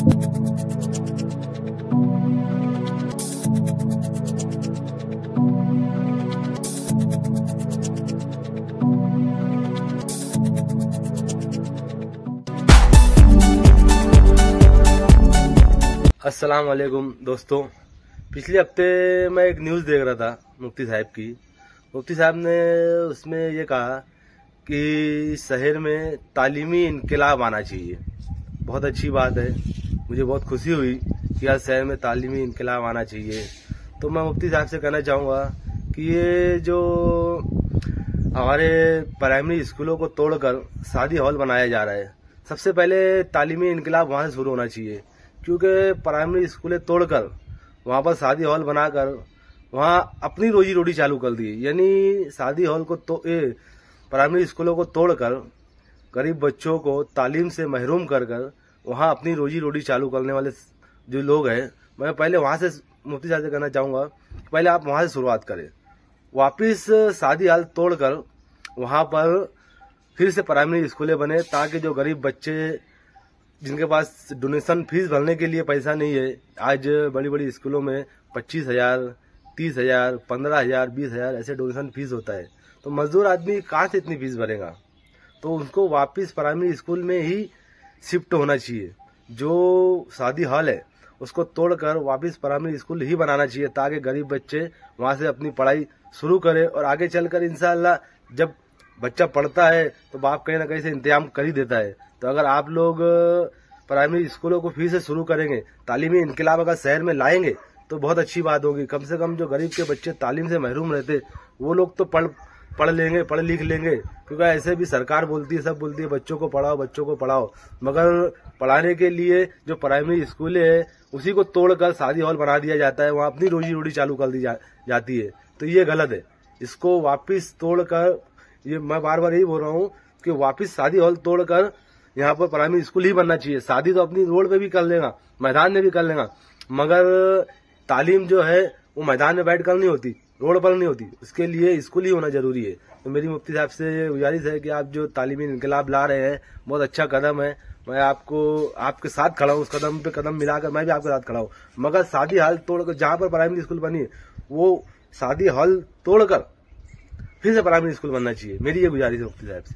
अस्सलाम वालेकुम दोस्तों। पिछले हफ्ते मैं एक न्यूज़ देख रहा था मुफ्ती साहब की। मुफ्ती साहब ने उसमें ये कहा कि शहर में तालीमी इनकलाब आना चाहिए। बहुत अच्छी बात है, मुझे बहुत खुशी हुई कि आज शहर में तालीमी इनकलाब आना चाहिए। तो मैं मुफ्ती साहब से कहना चाहूँगा कि ये जो हमारे प्राइमरी स्कूलों को तोड़कर शादी हॉल बनाया जा रहा है, सबसे पहले तालीमी इनकलाब वहाँ से शुरू होना चाहिए। क्योंकि प्राइमरी स्कूलें तोड़कर वहाँ पर शादी हॉल बनाकर वहाँ अपनी रोजी रोटी चालू कर दी। यानी शादी हॉल को प्राइमरी स्कूलों को तोड़कर गरीब बच्चों को तालीम से महरूम कर वहाँ अपनी रोजी रोटी चालू करने वाले जो लोग हैं, मैं पहले वहाँ से मुफ्ती साहब से कहना चाहूँगा कि पहले आप वहाँ से शुरुआत करें। वापिस शादी हॉल तोड़कर वहाँ पर फिर से प्राइमरी स्कूलें बने, ताकि जो गरीब बच्चे जिनके पास डोनेशन फीस भरने के लिए पैसा नहीं है, आज बड़ी बड़ी स्कूलों में 25,000, 30,000, 15,000, 20,000 ऐसे डोनेशन फीस होता है। तो मजदूर आदमी कहाँ से इतनी फीस भरेगा? तो उनको वापस प्राइमरी स्कूल में ही शिफ्ट होना चाहिए। जो शादी हॉल है उसको तोड़कर वापस प्राइमरी स्कूल ही बनाना चाहिए, ताकि गरीब बच्चे वहाँ से अपनी पढ़ाई शुरू करें और आगे चलकर इंशाअल्लाह जब बच्चा पढ़ता है तो बाप कहीं ना कहीं से इंतजाम कर ही देता है। तो अगर आप लोग प्राइमरी स्कूलों को फिर से शुरू करेंगे, तालीमी इनकलाब अगर शहर में लाएंगे तो बहुत अच्छी बात होगी। कम से कम जो गरीब के बच्चे तालीम से महरूम रहते वो लोग तो पढ़ लिख लेंगे। क्योंकि ऐसे भी सरकार बोलती है, सब बोलती है बच्चों को पढ़ाओ, मगर पढ़ाने के लिए जो प्राइमरी स्कूलें है उसी को तोड़कर शादी हॉल बना दिया जाता है, वहाँ अपनी रोजी रोटी चालू कर दी जाती है। तो ये गलत है। इसको वापिस तोड़कर, ये मैं बार बार यही बोल रहा हूँ कि वापिस शादी हॉल तोड़कर यहाँ पर प्राइमरी स्कूल ही बनना चाहिए। शादी तो अपनी रोड पे भी कर लेगा, मैदान में भी कर लेगा, मगर तालीम जो है वो मैदान में बैठ कर नहीं होती, रोड पर नहीं होती। उसके लिए स्कूल ही होना जरूरी है। तो मेरी मुफ्ती साहब से गुजारिश है कि आप जो तालीमी इनकलाब ला रहे हैं बहुत अच्छा कदम है। मैं आपके साथ खड़ा हूँ, उस कदम पे कदम मिलाकर मैं भी आपके साथ खड़ा हूँ। मगर शादी हॉल तोड़कर, जहाँ पर प्राइमरी स्कूल बनी है वो शादी हॉल तोड़कर फिर से प्राइमरी स्कूल बनना चाहिए। मेरी ये गुजारिश है मुफ्ती साहब से।